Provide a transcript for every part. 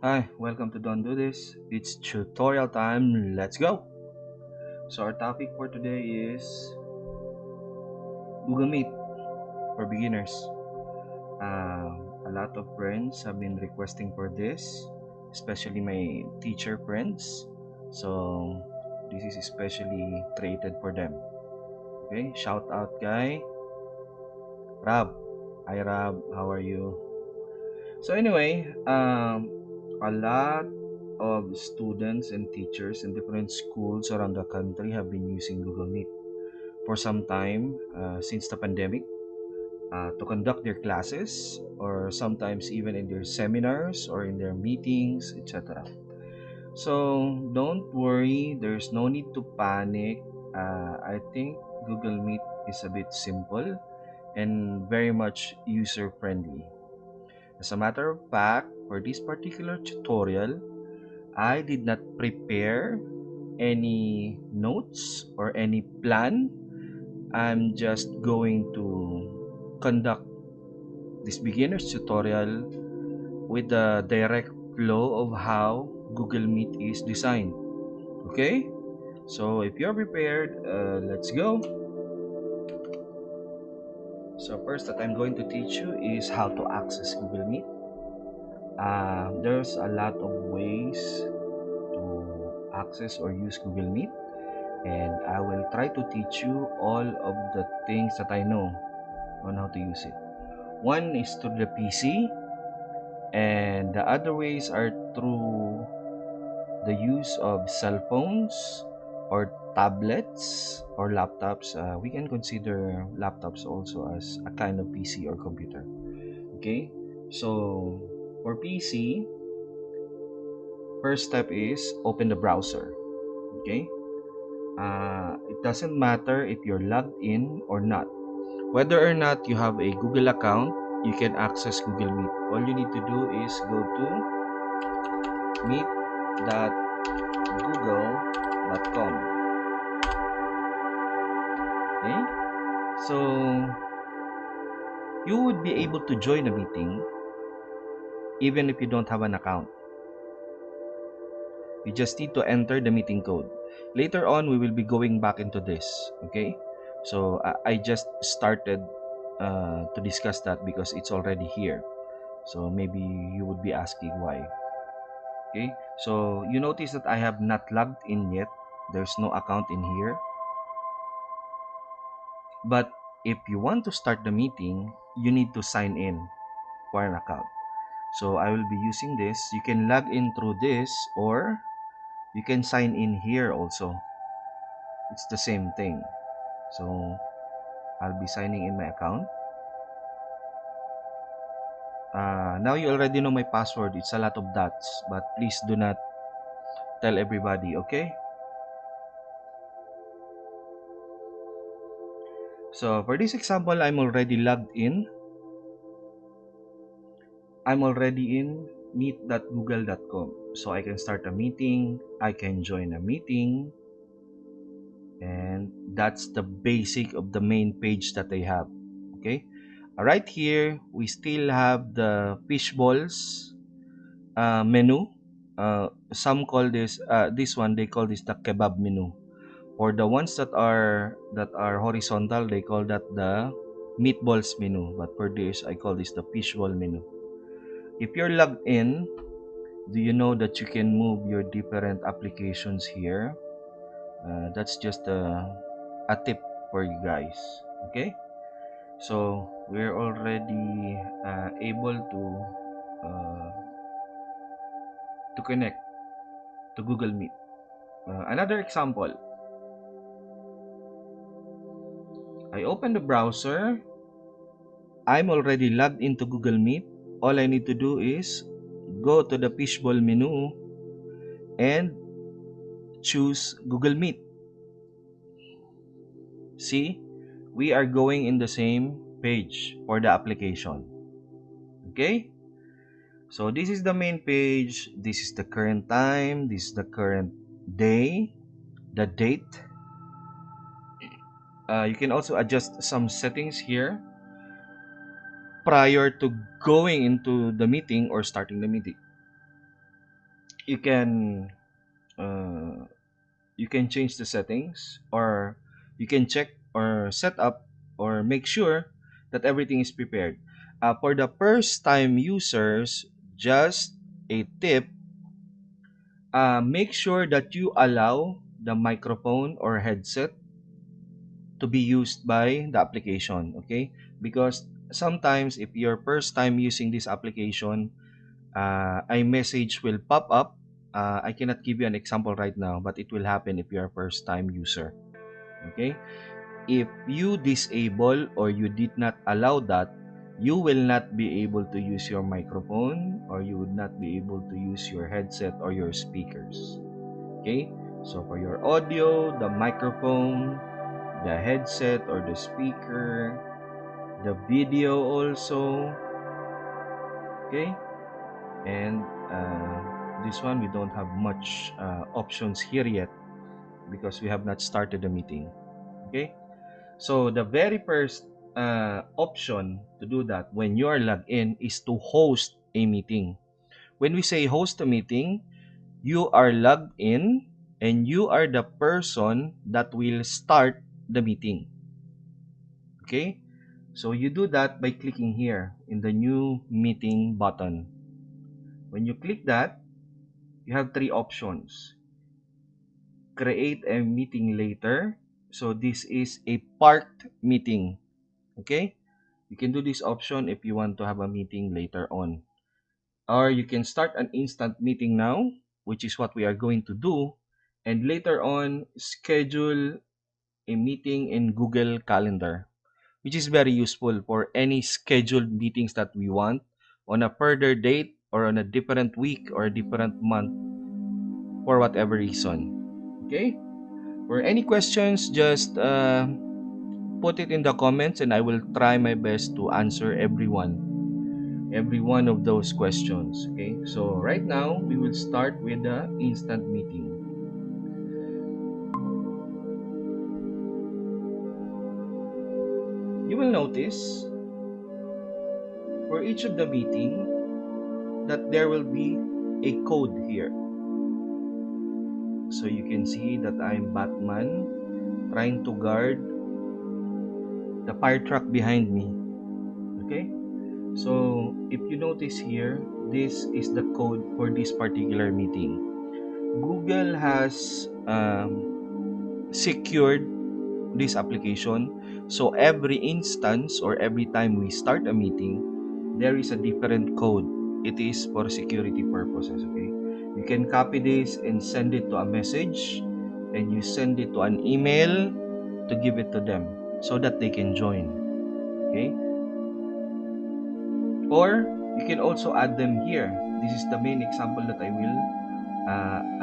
Hi, welcome to Don't Do This. It's tutorial time. Let's go. So our topic for today is Google Meet for beginners. A lot of friends have been requesting for this, especially my teacher friends. So this is especially created for them. Okay, shout out guy Rab. Hi Rab, how are you? So anyway, a lot of students and teachers in different schools around the country have been using Google Meet for some time since the pandemic to conduct their classes or sometimes even in their seminars or in their meetings, etc. So don't worry, there's no need to panic. I think Google Meet is a bit simple and very much user friendly. As a matter of fact, for this particular tutorial, I did not prepare any notes or any plan. I'm just going to conduct this beginner's tutorial with the direct flow of how Google Meet is designed. Okay? So if you're prepared, let's go. So first that I'm going to teach you is how to access Google Meet. There's a lot of ways to access or use Google Meet, and I will try to teach you all of the things that I know on how to use it. One is through the PC, and the other ways are through the use of cell phones or tablets or laptops. We can consider laptops also as a kind of PC or computer. Okay, so for PC, first step is open the browser. Okay, it doesn't matter if you're logged in or not. Whether or not you have a Google account, you can access Google Meet. All you need to do is go to meet.google.com. Okay? So, you would be able to join a meeting even if you don't have an account. You just need to enter the meeting code. Later on, we will be going back into this. Okay? So, I just started to discuss that because it's already here. So, maybe you would be asking why. Okay, so you notice that I have not logged in yet. There's no account in here. But if you want to start the meeting, you need to sign in for an account. So I will be using this. You can log in through this or you can sign in here also. It's the same thing. So I'll be signing in my account. Now you already know my password. It's a lot of dots, but please do not tell everybody, okay? So for this example, I'm already logged in. I'm already in meet.google.com. So I can start a meeting, I can join a meeting, and that's the basic of the main page that I have. Okay. Right here, we still have the fish balls menu. Some call this one, they call this the kebab menu. For the ones that are horizontal, they call that the meatballs menu. But for this, I call this the fishball menu. If you're logged in, do you know that you can move your different applications here? That's just a tip for you guys. Okay, so we're already able to connect to Google Meet. Another example, I open the browser. I'm already logged into Google Meet. All I need to do is go to the fishbowl menu and choose Google Meet. See, we are going in the same page for the application. Okay, so this is the main page. This is the current time. This is the current day, the date. You can also adjust some settings here prior to going into the meeting or starting the meeting. you can uh, you can change the settings, or you can check or set up or make sure that everything is prepared. For the first time users, just a tip, make sure that you allow the microphone or headset to be used by the application, okay? Because sometimes if you're first time using this application, a message will pop up. I cannot give you an example right now, but it will happen if you're a first time user, okay? If you disable or you did not allow that, you will not be able to use your microphone, or you would not be able to use your headset or your speakers, okay? So for your audio, the microphone, the headset or the speaker, the video also, okay? And this one, we don't have much options here yet because we have not started the meeting, okay? So the very first option to do that when you are logged in is to host a meeting. When we say host a meeting, you are logged in and you are the person that will start the meeting, okay? So you do that by clicking here in the new meeting button. When you click that, you have three options. Create a meeting later. So this is a parked meeting. Okay? You can do this option if you want to have a meeting later on. Or you can start an instant meeting now, which is what we are going to do. And later on, schedule a meeting in Google Calendar, which is very useful for any scheduled meetings that we want on a further date or on a different week or a different month for whatever reason. Okay? For any questions, just put it in the comments and I will try my best to answer every one of those questions. Okay? So right now, we will start with the instant meeting. You will notice for each of the meeting that there will be a code here. So you can see that I'm Batman trying to guard the fire truck behind me. Okay? So if you notice here, this is the code for this particular meeting. Google has secured this application. So every instance or every time we start a meeting, there is a different code. It is for security purposes, okay? You can copy this and send it to a message, and you send it to an email to give it to them so that they can join, okay? Or you can also add them here. This is the main example that I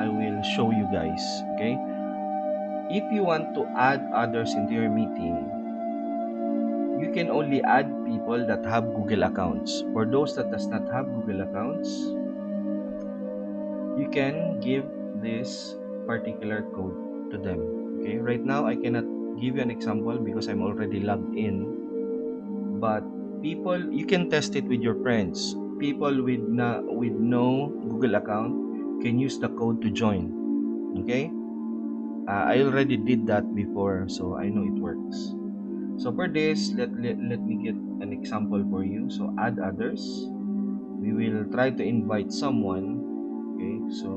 will show you guys, okay? If you want to add others into your meeting, you can only add people that have Google accounts. For those that does not have Google accounts, you can give this particular code to them. Okay, right now I cannot give you an example because I'm already logged in, but people, you can test it with your friends. People with no Google account can use the code to join. Okay, I already did that before, so I know it works. So for this, let me get an example for you. So add others. We will try to invite someone. Okay, so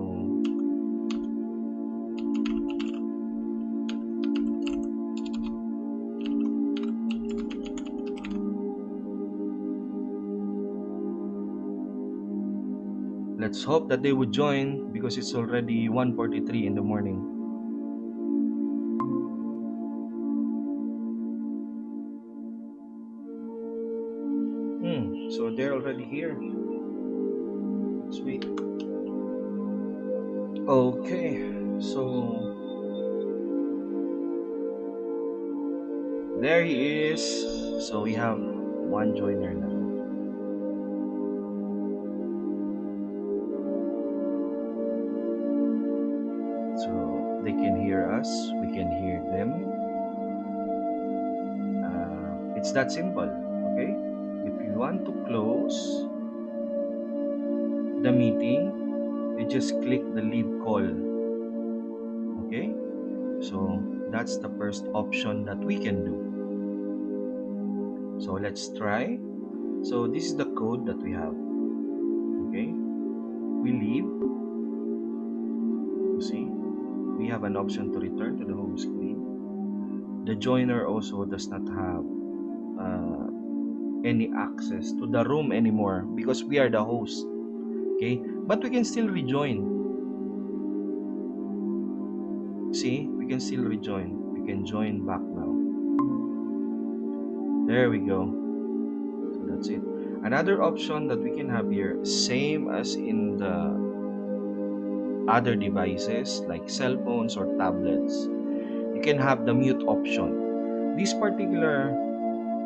let's hope that they would join because it's already 1:43 in the morning. So they're already here. Let's wait. Okay, so there he is. So we have one joiner now. So they can hear us, we can hear them. It's that simple, okay? If you want to close the meeting, you just click the leave call. Okay, so that's the first option that we can do. So let's try. So this is the code that we have. Okay, we leave. You see, we have an option to return to the home screen. The joiner also does not have uh, any access to the room anymore because we are the host. Okay, but we can still rejoin. See, we can still rejoin. We can join back now. There we go. So that's it. Another option that we can have here, same as in the other devices like cell phones or tablets, you can have the mute option. This particular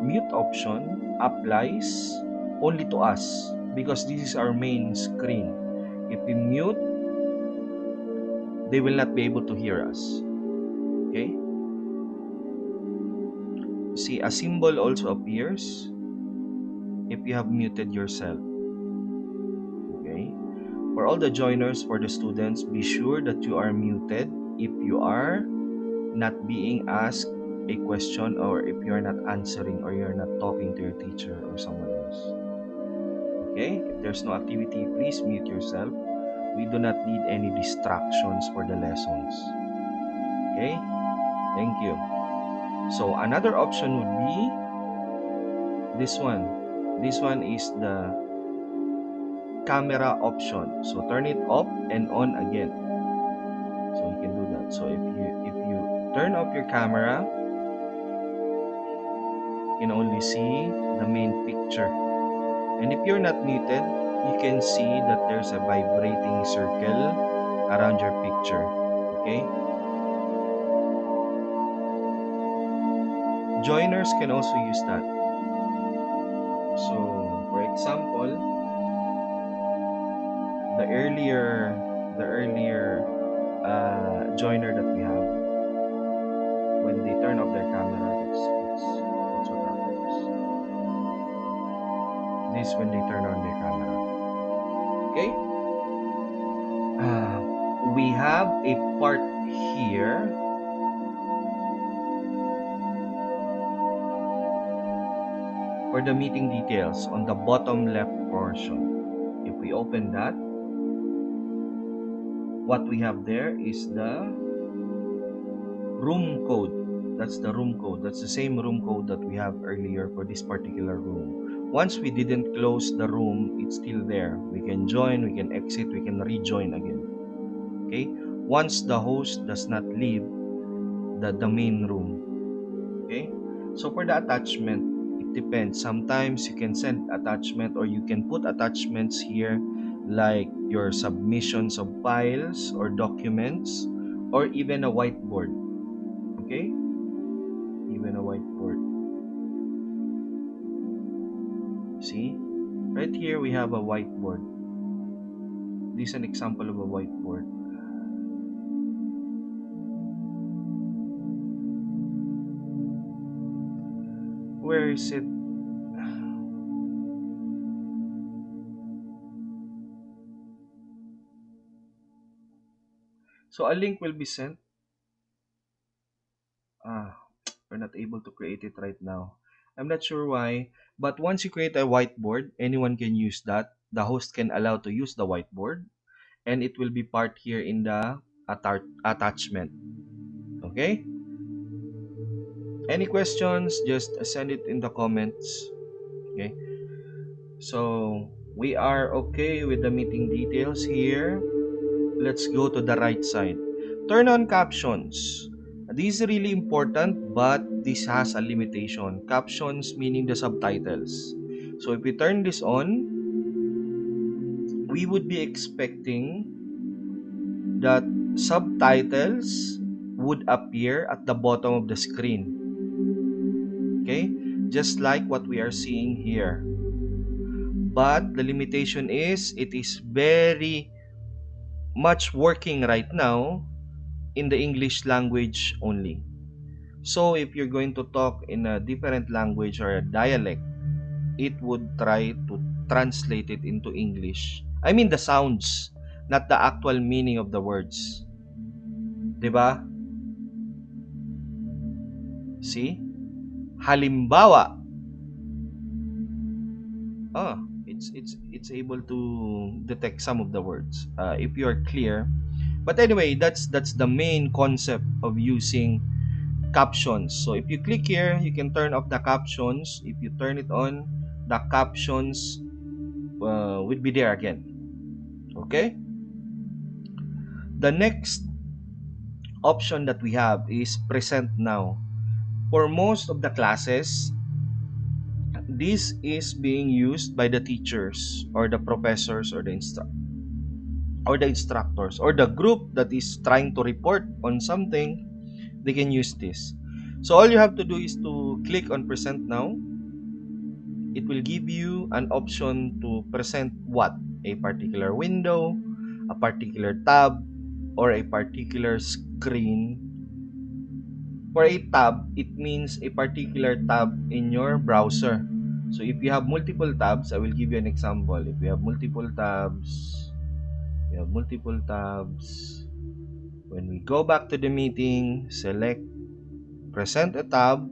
mute option applies only to us because this is our main screen. If we mute, they will not be able to hear us. Okay? See, a symbol also appears if you have muted yourself. Okay? For all the joiners, for the students, be sure that you are muted if you are not being asked a question or if you're not answering or you're not talking to your teacher or someone else. Okay? If there's no activity, please mute yourself. We do not need any distractions for the lessons. Okay? Thank you. So another option would be this one. This one is the camera option. So turn it off and on again. So you can do that. So if you turn off your camera, you can only see the main picture. And if you're not muted, you can see that there's a vibrating circle around your picture. Okay? Joiners can also use that. So, for example, the earlier joiner that we have, when they turn off their camera, that's what happens. This is when they turn on their camera. Okay? Uh, we have a part here for the meeting details on the bottom left portion. If we open that, what we have there is the room code. That's the room code. That's the same room code that we have earlier for this particular room. Once we didn't close the room, it's still there. We can join, we can exit, we can rejoin again. Okay? Once the host does not leave the main room. Okay? So for the attachment, it depends. Sometimes you can send attachment or you can put attachments here like your submissions of files or documents or even a whiteboard. Okay? Even a whiteboard. See? Right here we have a whiteboard. This is an example of a whiteboard. Where is it? So a link will be sent. Ah, we're not able to create it right now. I'm not sure why, but once you create a whiteboard, anyone can use that. The host can allow to use the whiteboard, and it will be part here in the attachment. Okay? Any questions, just send it in the comments. Okay? So, we are okay with the meeting details here. Let's go to the right side. Turn on captions. This is really important, but this has a limitation. Captions meaning the subtitles. So if we turn this on, we would be expecting that subtitles would appear at the bottom of the screen. Okay? Just like what we are seeing here. But the limitation is it is very much working right now in the English language only. So if you're going to talk in a different language or a dialect, it would try to translate it into English. I mean the sounds. not the actual meaning of the words. 'Di ba? See? Halimbawa, ah, it's able to detect some of the words if you are clear. But anyway, that's the main concept of using captions. So if you click here, you can turn off the captions. If you turn it on, the captions will be there again. Okay? The next option that we have is present now. For most of the classes, this is being used by the teachers or the professors or the instructors or the group that is trying to report on something. They can use this. So all you have to do is to click on present now. It will give you an option to present what? A particular window, a particular tab, or a particular screen. For a tab, it means a particular tab in your browser. So if you have multiple tabs, I will give you an example. If you have multiple tabs, when we go back to the meeting, select present a tab,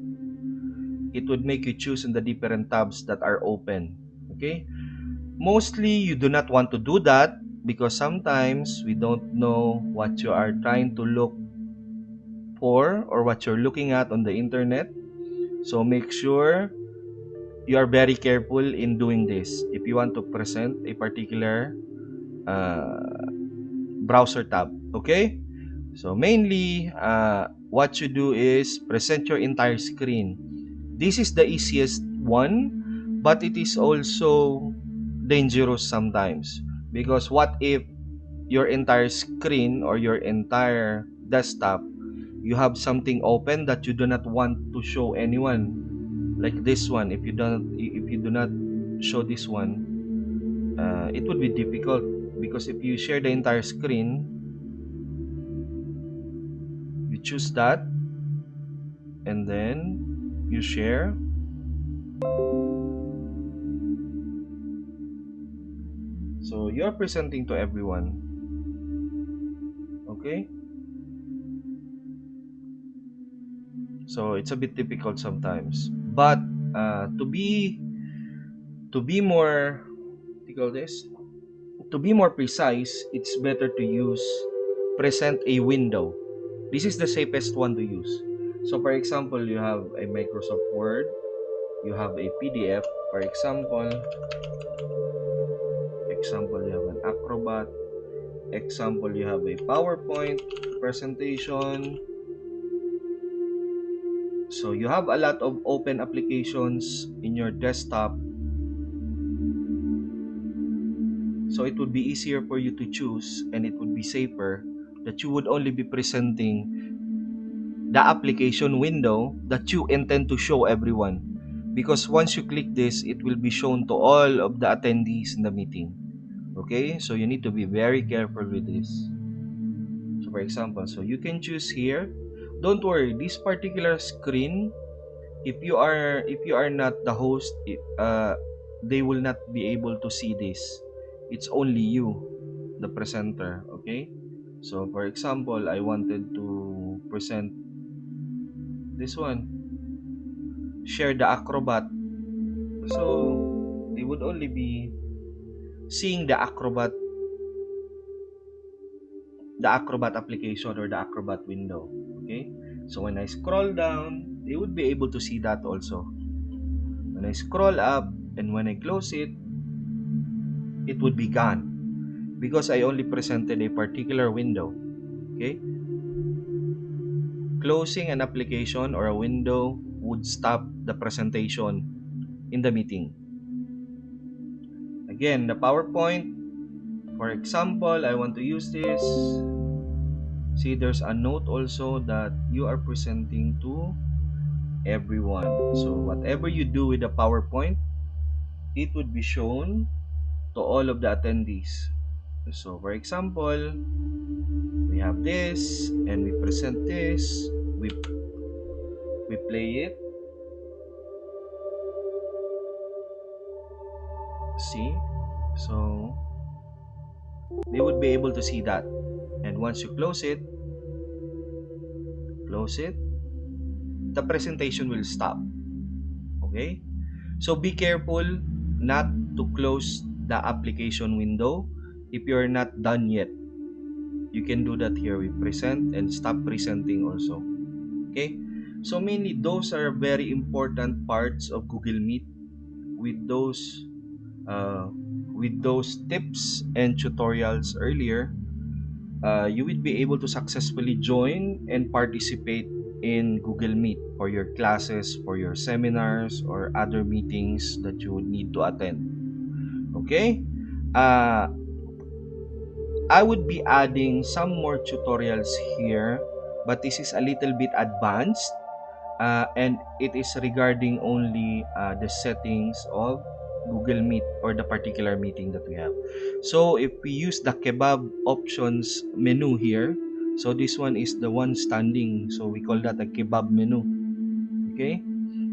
it would make you choose in the different tabs that are open. Okay? Mostly, you do not want to do that because sometimes we don't know what you are trying to look for or what you're looking at on the internet. So make sure you are very careful in doing this. If you want to present a particular uh, browser tab, okay? So mainly, what you do is present your entire screen. This is the easiest one, but it is also dangerous sometimes because what if your entire screen or your entire desktop, you have something open that you do not want to show anyone, like this one. If you do not show this one, it would be difficult because if you share the entire screen, you choose that and then you share. So you're presenting to everyone. Okay? So it's a bit difficult sometimes. But to be more, what do you call this? To be more precise, it's better to use present a window. This is the safest one to use. So for example, you have a Microsoft Word, you have a PDF, for example you have an Acrobat, example you have a PowerPoint presentation. So you have a lot of open applications in your desktop. So it would be easier for you to choose and it would be safer that you would only be presenting the application window that you intend to show everyone. Because once you click this, it will be shown to all of the attendees in the meeting. Okay? So you need to be very careful with this. So for example, so you can choose here. Don't worry, this particular screen, if you are not the host, they will not be able to see this. It's only you, the presenter. Okay? So for example, I wanted to present this one, share the Acrobat. So they would only be seeing the Acrobat application or the Acrobat window. Okay? So when I scroll down, they would be able to see that also. When I scroll up and when I close it, it would be gone because I only presented a particular window. Okay? Closing an application or a window would stop the presentation in the meeting. Again, the PowerPoint, for example, I want to use this. See, there's a note also that you are presenting to everyone. So whatever you do with the PowerPoint, it would be shown to all of the attendees. So for example, we have this and we present this. We play it. See? So they would be able to see that. And once you close it, the presentation will stop. Okay? So be careful not to close the application window if you're not done yet. You can do that here. We present and stop presenting also. Okay? So mainly those are very important parts of Google Meet. With those uh, with those tips and tutorials earlier, you will be able to successfully join and participate in Google Meet for your classes, for your seminars, or other meetings that you would need to attend. Okay? Uh, I would be adding some more tutorials here, but this is a little bit advanced, and it is regarding only the settings of Google Meet or the particular meeting that we have. So if we use the kebab options menu here, so this one is the one standing, so we call that a kebab menu. Okay,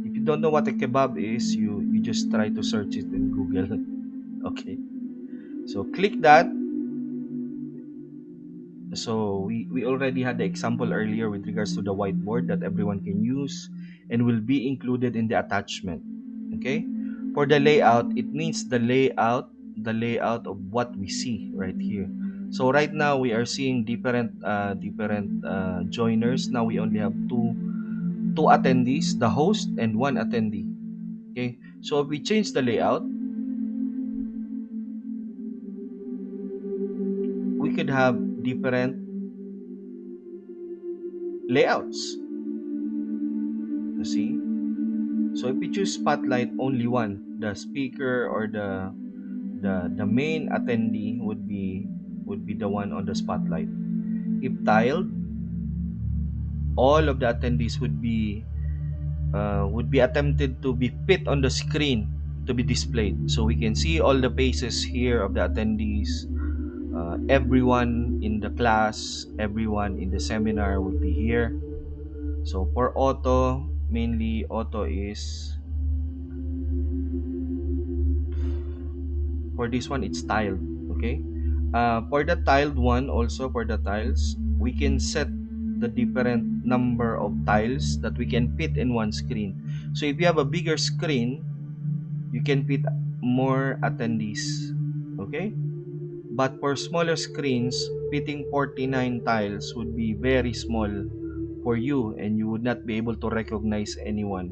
if you don't know what a kebab is, you just try to search it in Google. Okay, so click that. So we already had the example earlier with regards to the whiteboard that everyone can use and will be included in the attachment. Okay? For the layout, it means the layout of what we see right here. So right now we are seeing different joiners. Now we only have two attendees, the host and one attendee. Okay? So if we change the layout, we could have different layouts. You see? So if we choose spotlight, only one, the speaker or the main attendee would be the one on the spotlight. If tiled, all of the attendees would be attempted to be fit on the screen to be displayed. So we can see all the faces here of the attendees. Everyone in the class, everyone in the seminar would be here. So for auto, mainly auto is for this one, it's tiled. Okay, for the tiled one, also for the tiles, we can set the different number of tiles that we can fit in one screen. So if you have a bigger screen, you can fit more attendees. Okay, but for smaller screens, fitting 49 tiles would be very small for you, and you would not be able to recognize anyone.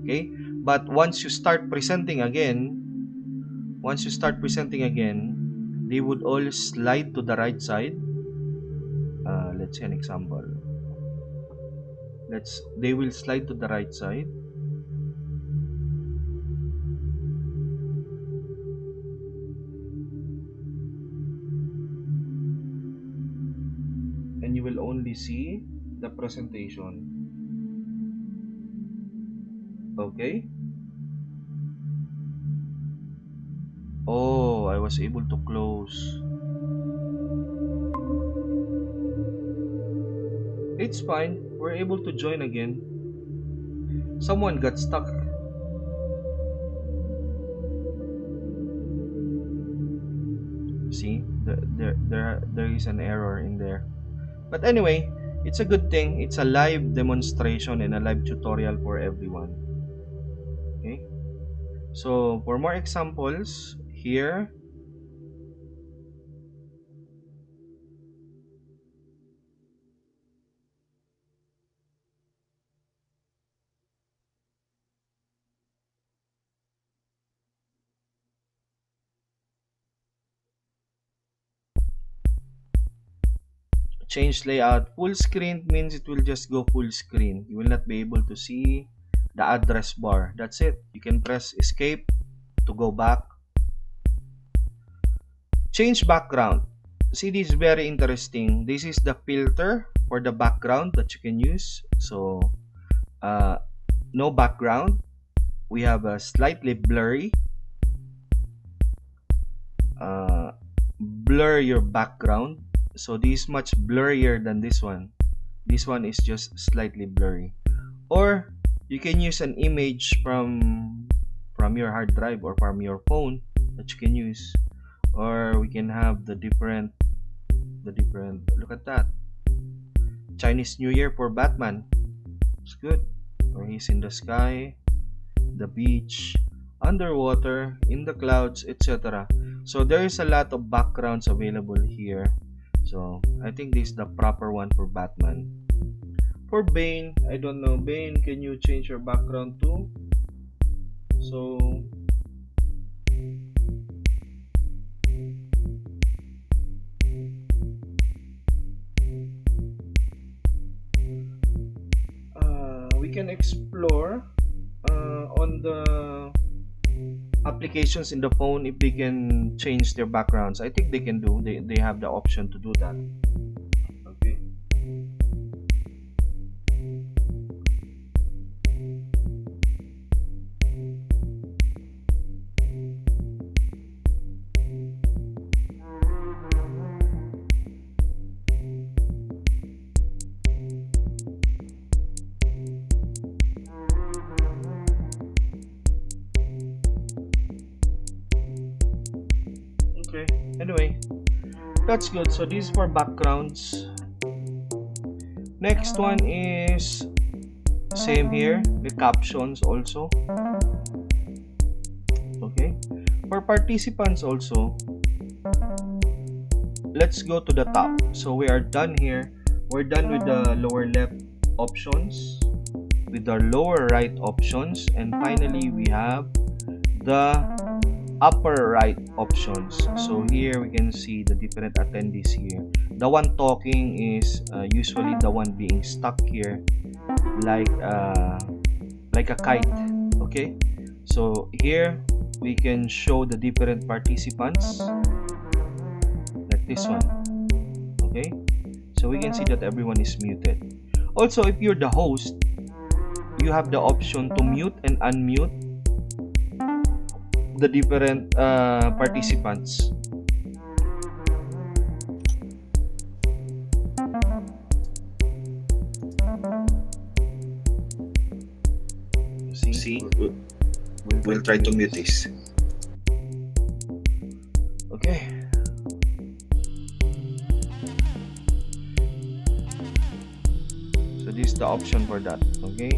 Okay, but once you start presenting again, they would all slide to the right side. Let's see an example. They will slide to the right side, and you will only see the presentation. Okay. Oh, I was able to close. It's fine. We're able to join again. Someone got stuck. See, there is an error in there. But anyway, it's a good thing. It's a live demonstration and a live tutorial for everyone. Okay. So for more examples here, change layout. Full screen means it will just go full screen. You will not be able to see the address bar. That's it. You can press escape to go back. Change background. See, this is very interesting. This is the filter for the background that you can use. So uh, no background. We have a slightly blurry. Blur your background. So this is much blurrier than this one. This one is just slightly blurry. Or you can use an image from your hard drive or from your phone that you can use. or we can have the different, look at that, Chinese New Year for Batman. It's good. Or he's in the sky, the beach, underwater, in the clouds, etc. So there is a lot of backgrounds available here. So I think this is the proper one for Batman. For Bane, I don't know. Bane, can you change your background too? So we can explore on the applications in the phone if they can change their backgrounds. I think they can do. They have the option to do that. Okay. Okay. Anyway, that's good. So these for backgrounds. Next one is same here, the captions also. Okay. For participants also, let's go to the top. So we are done here. We're done with the lower left options, with our lower right options, and finally we have the upper right options. So here we can see the different attendees here. The one talking is usually the one being stuck here like a kite. Okay, so here we can show the different participants like this one. Okay, so we can see that everyone is muted. Also, if you're the host, you have the option to mute and unmute the different participants. See, we'll try to mute this. Okay. So this is the option for that. Okay.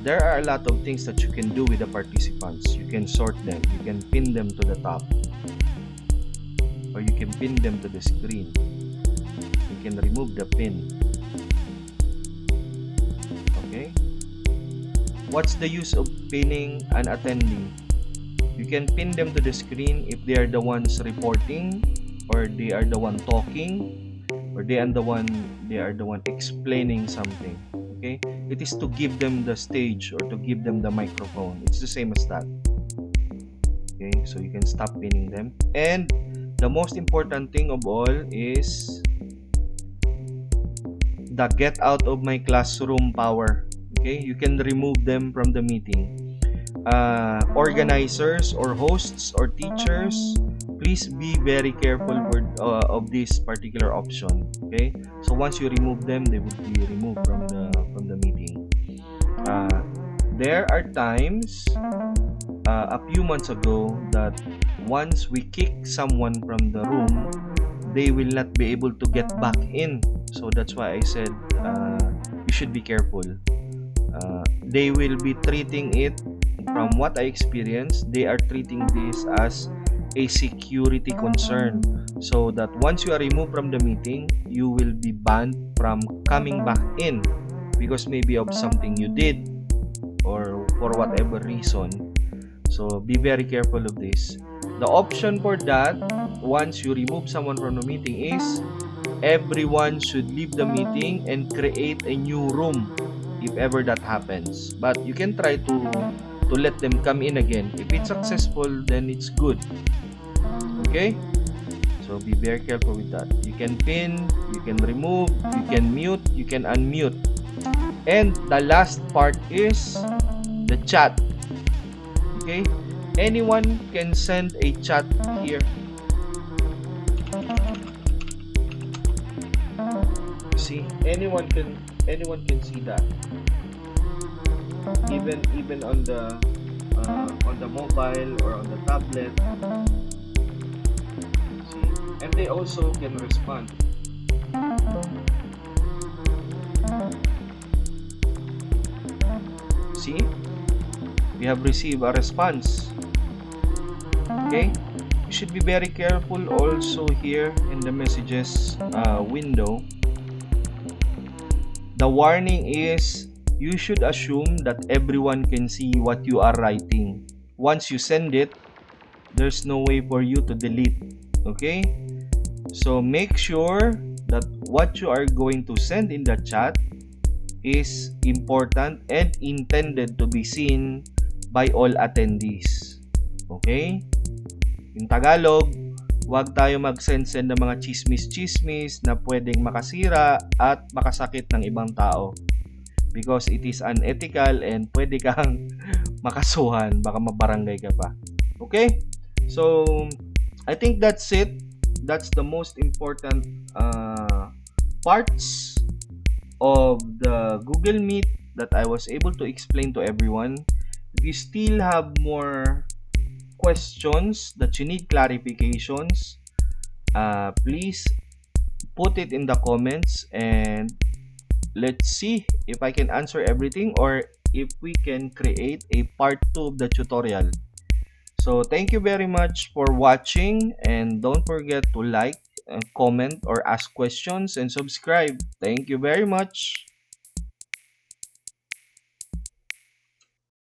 There are a lot of things that you can do with the participants. You can sort them. You can pin them to the top, or you can pin them to the screen. You can remove the pin. Okay. What's the use of pinning an attendee? You can pin them to the screen if they are the ones reporting, or they are the one talking, or they are the one explaining something. Okay, it is to give them the stage or to give them the microphone. It's the same as that. Okay, so you can stop pinning them. And the most important thing of all is the get out of my classroom power. Okay, you can remove them from the meeting. Organizers or hosts or teachers, please be very careful of this particular option. Okay, so once you remove them, they will be removed from the meeting. There are times a few months ago that once we kick someone from the room, they will not be able to get back in. So that's why I said you should be careful. They will be treating it, from what I experienced, they are treating this as a security concern, so that once you are removed from the meeting, you will be banned from coming back in because maybe of something you did or for whatever reason. So be very careful of this. The option for that, once you remove someone from the meeting, is everyone should leave the meeting and create a new room if ever that happens. But you can try to let them come in again. If it's successful, then it's good. Okay, so be very careful with that. You can pin, you can remove, you can mute, you can unmute. And the last part is the chat. Okay, anyone can send a chat here. See, anyone can see that. Even on the mobile or on the tablet. and they also can respond. See, we have received a response. Okay, you should be very careful also here in the messages window. The warning is you should assume that everyone can see what you are writing. Once you send it, there's no way for you to delete. Okay, so make sure that what you are going to send in the chat is important and intended to be seen by all attendees. Okay? In Tagalog, huwag tayo mag-send-send ng mga chismis-chismis na pwedeng makasira at makasakit ng ibang tao. Because it is unethical and pwede kang makasuhan, baka mabarangay ka pa. Okay? So, I think that's it. That's the most important parts of the Google Meet that I was able to explain to everyone. If you still have more questions that you need clarifications, please put it in the comments and let's see if I can answer everything or if we can create a part 2 of the tutorial. So thank you very much for watching and don't forget to like, comment or ask questions and subscribe. Thank you very much.